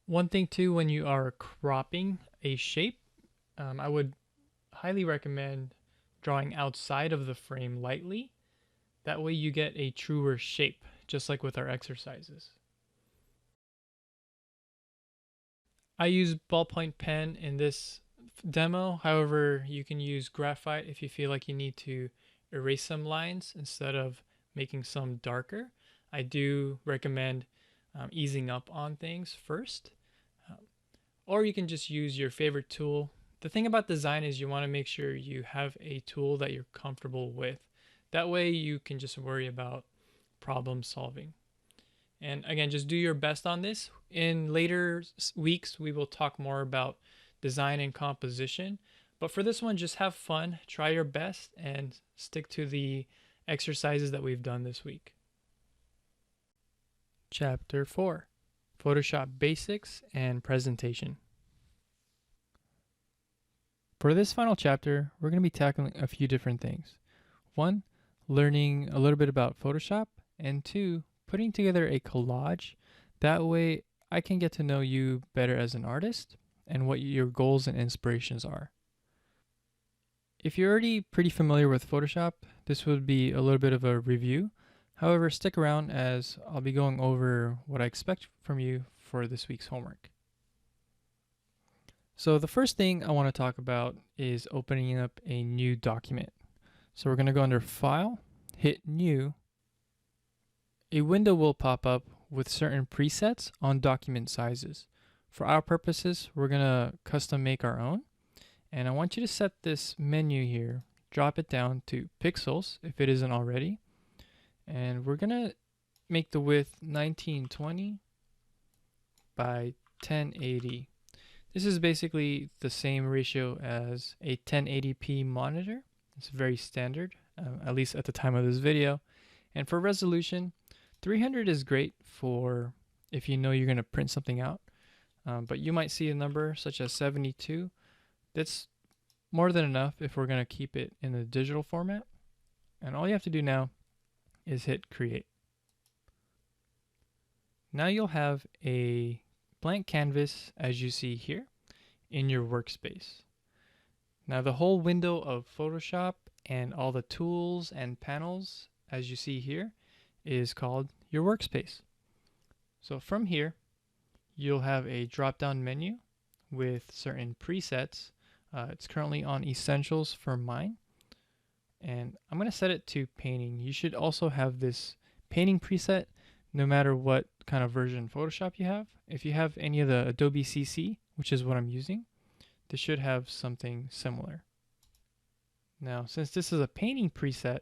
One thing too, when you are cropping a shape, I would highly recommend drawing outside of the frame lightly. That way you get a truer shape, just like with our exercises. I use ballpoint pen in this demo. However, you can use graphite if you feel like you need to erase some lines instead of making some darker. I do recommend easing up on things first. Um, or you can just use your favorite tool. The thing about design is you want to make sure you have a tool that you're comfortable with. That way you can just worry about problem solving. And again, just do your best on this. In later weeks, we will talk more about design and composition. But for this one, just have fun, try your best, and stick to the exercises that we've done this week. Chapter 4 Photoshop Basics and Presentation. For this final chapter, we're going to be tackling a few different things. One, learning a little bit about Photoshop, and two, putting together a collage. That way, I can get to know you better as an artist and what your goals and inspirations are. If you're already pretty familiar with Photoshop, this would be a little bit of a review. However, stick around as I'll be going over what I expect from you for this week's homework. So the first thing I want to talk about is opening up a new document. So we're going to go under File, hit New. A window will pop up with certain presets on document sizes. For our purposes, we're going to custom make our own. And I want you to set this menu here, drop it down to pixels if it isn't already. And we're going to make the width 1920 by 1080. This is basically the same ratio as a 1080p monitor. It's very standard, at least at the time of this video. And for resolution, 300 is great for if you know you're going to print something out. But you might see a number such as 72. That's more than enough if we're going to keep it in the digital format. And all you have to do now is hit create. Now you'll have a blank canvas as you see here in your workspace. Now the whole window of Photoshop and all the tools and panels as you see here is called your workspace. So from here you'll have a drop down menu with certain presets. It's currently on essentials for mine, and I'm going to set it to painting. You should also have this painting preset no matter what kind of version of Photoshop you have. If you have any of the Adobe CC, which is what I'm using, this should have something similar. Now, since this is a painting preset,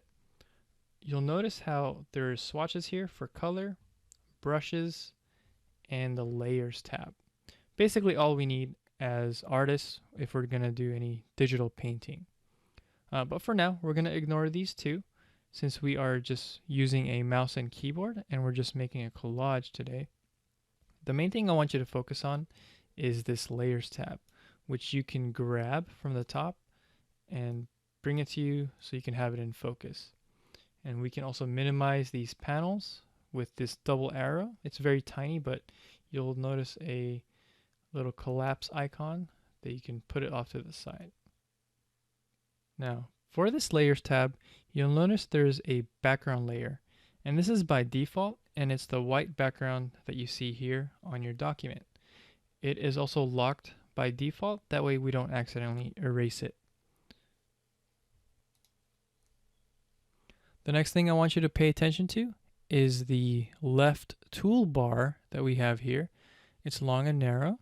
you'll notice how there are swatches here for color, brushes, and the layers tab. Basically all we need as artists if we're going to do any digital painting. But for now, we're going to ignore these two since we are just using a mouse and keyboard and we're just making a collage today. The main thing I want you to focus on is this Layers tab, which you can grab from the top and bring it to you so you can have it in focus. And we can also minimize these panels with this double arrow. It's very tiny, but you'll notice a little collapse icon that you can put it off to the side. Now, for this Layers tab, you'll notice there's a background layer, and this is by default, and it's the white background that you see here on your document. It is also locked by default, that way we don't accidentally erase it. The next thing I want you to pay attention to is the left toolbar that we have here. It's long and narrow,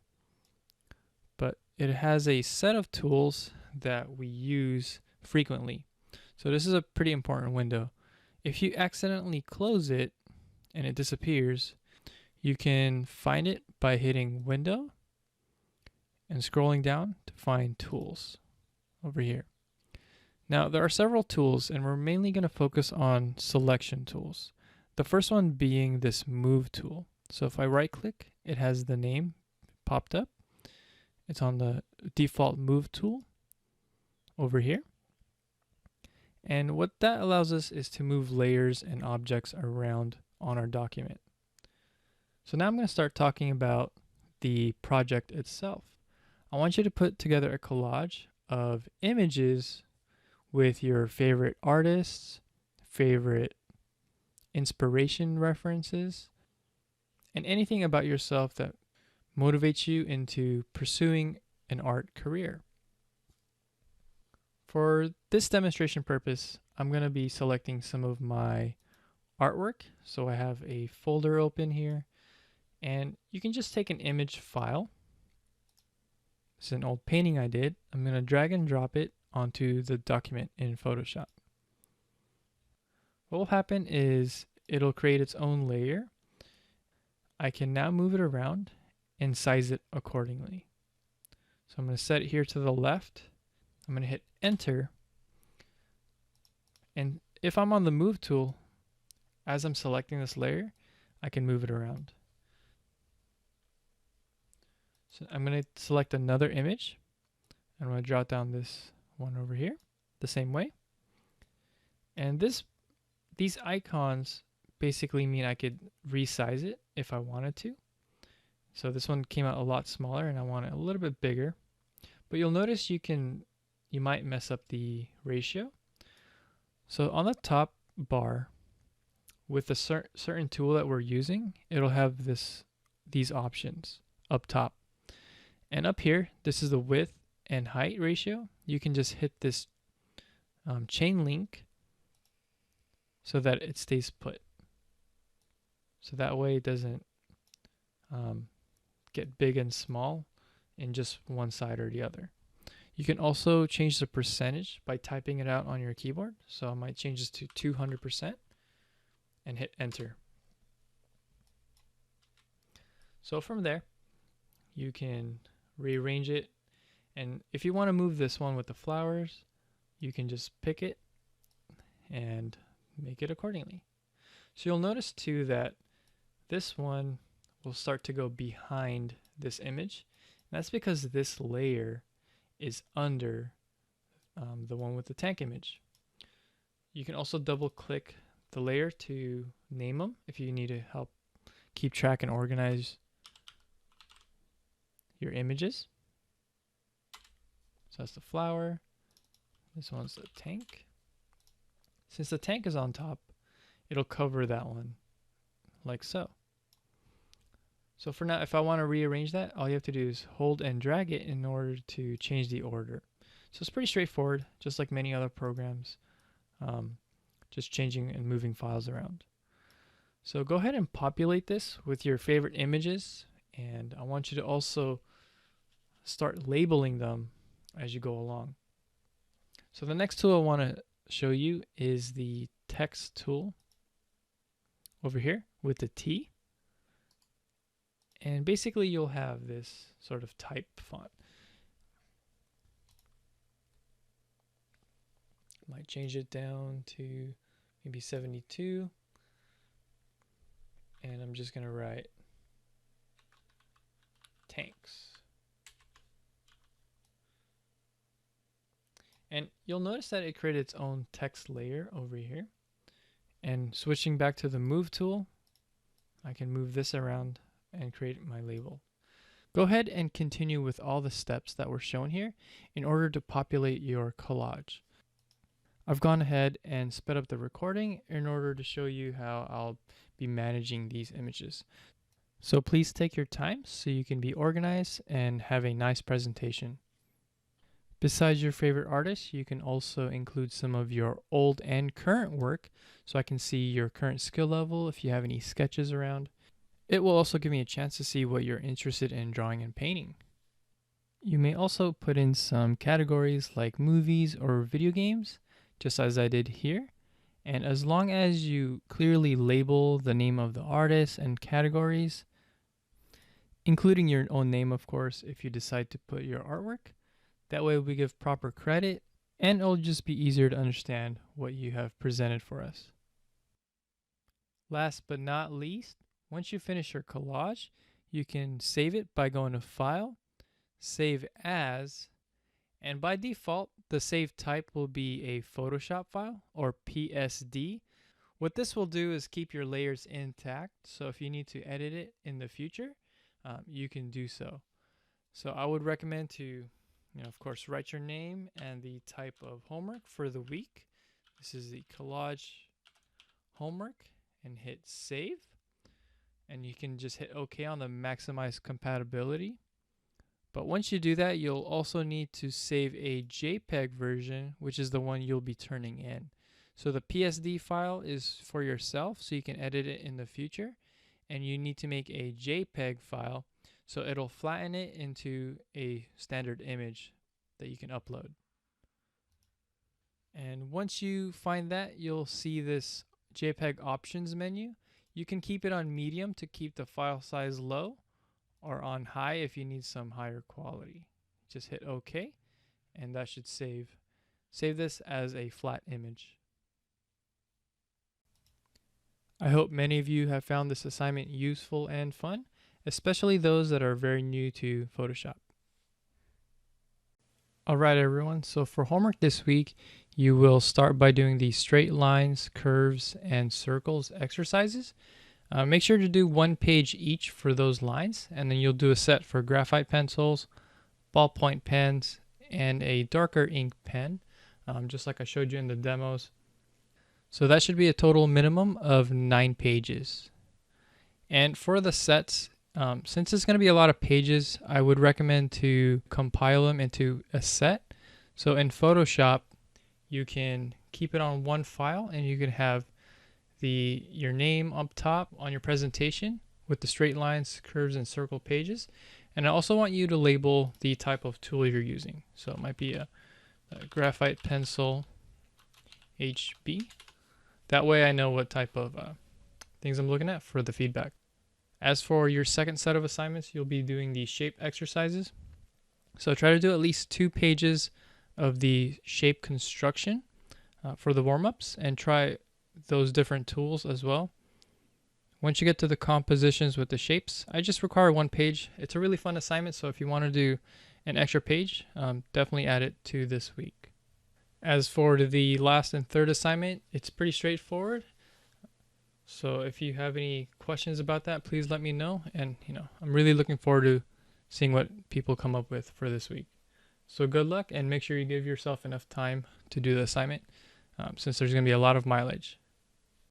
but it has a set of tools that we use frequently. So this is a pretty important window. If you accidentally close it and it disappears, you can find it by hitting Window and scrolling down to find Tools over here. Now there are several tools and we're mainly going to focus on selection tools. The first one being this Move tool. So if I right click, it has the name popped up. It's on the default Move tool over here. And what that allows us is to move layers and objects around on our document. So now I'm going to start talking about the project itself. I want you to put together a collage of images with your favorite artists, favorite inspiration references, and anything about yourself that motivates you into pursuing an art career. For this demonstration purpose, I'm going to be selecting some of my artwork. So I have a folder open here, and you can just take an image file. This is an old painting I did. I'm going to drag and drop it onto the document in Photoshop. What will happen is it'll create its own layer. I can now move it around and size it accordingly. So I'm going to set it here to the left. I'm going to hit Enter. And if I'm on the Move tool, as I'm selecting this layer, I can move it around. So I'm going to select another image. I'm going to drop down this one over here the same way. And these icons basically mean I could resize it if I wanted to. So this one came out a lot smaller and I want it a little bit bigger. But you'll notice you might mess up the ratio. So on the top bar, with the certain tool that we're using, it'll have these options up top. And up here, this is the width and height ratio. You can just hit this chain link so that it stays put. So that way it doesn't get big and small in just one side or the other. You can also change the percentage by typing it out on your keyboard. So I might change this to 200% and hit Enter. So from there, you can rearrange it. And if you want to move this one with the flowers, you can just pick it and make it accordingly. So you'll notice too that this one will start to go behind this image. And that's because this layer is under the one with the tank image. You can also double click the layer to name them if you need to help keep track and organize your images. So that's the flower. This one's the tank. Since the tank is on top, it'll cover that one like so. So for now, if I want to rearrange that, all you have to do is hold and drag it in order to change the order. So it's pretty straightforward, just like many other programs, just changing and moving files around. So go ahead and populate this with your favorite images, and I want you to also start labeling them as you go along. So the next tool I want to show you is the text tool over here with the T. And basically you'll have this sort of type font. might change it down to maybe 72. And I'm just going to write tanks. And you'll notice that it created its own text layer over here. And switching back to the move tool, I can move this around and create my label. Go ahead and continue with all the steps that were shown here in order to populate your collage. I've gone ahead and sped up the recording in order to show you how I'll be managing these images. So please take your time so you can be organized and have a nice presentation. Besides your favorite artists, you can also include some of your old and current work so I can see your current skill level if you have any sketches around. It will also give me a chance to see what you're interested in drawing and painting. You may also put in some categories like movies or video games, just as I did here. And as long as you clearly label the name of the artist and categories, including your own name, of course, if you decide to put your artwork, that way we give proper credit and it'll just be easier to understand what you have presented for us. Last but not least, once you finish your collage, you can save it by going to File, Save As, and by default, the save type will be a Photoshop file or PSD. What this will do is keep your layers intact, so if you need to edit it in the future, you can do so. So I would recommend to, of course, write your name and the type of homework for the week. This is the collage homework, and hit save. And you can just hit OK on the maximize compatibility. But once you do that, you'll also need to save a JPEG version, which is the one you'll be turning in. So the PSD file is for yourself, so you can edit it in the future. And you need to make a JPEG file, so it'll flatten it into a standard image that you can upload. And once you find that, you'll see this JPEG options menu. You can keep it on medium to keep the file size low, or on high if you need some higher quality. Just hit OK, and that should save this as a flat image. I hope many of you have found this assignment useful and fun, especially those that are very new to Photoshop. Alright everyone, so for homework this week, you will start by doing the straight lines, curves, and circles exercises. Make sure to do 1 page each for those lines, and then you'll do a set for graphite pencils, ballpoint pens, and a darker ink pen, just like I showed you in the demos. So that should be a total minimum of 9 pages. And for the sets, since it's going to be a lot of pages, I would recommend to compile them into a set. So in Photoshop, you can keep it on one file, and you can have your name up top on your presentation with the straight lines, curves, and circle pages. And I also want you to label the type of tool you're using. So it might be a graphite pencil HB. That way I know what type of things I'm looking at for the feedback. As for your second set of assignments, you'll be doing the shape exercises. So try to do at least 2 pages of the shape construction for the warm-ups, and try those different tools as well. Once you get to the compositions with the shapes, I just require 1 page. It's a really fun assignment, so if you want to do an extra page, definitely add it to this week. As for the last and third assignment, it's pretty straightforward. So if you have any questions about that, please let me know. And I'm really looking forward to seeing what people come up with for this week. So good luck, and make sure you give yourself enough time to do the assignment, since there's going to be a lot of mileage.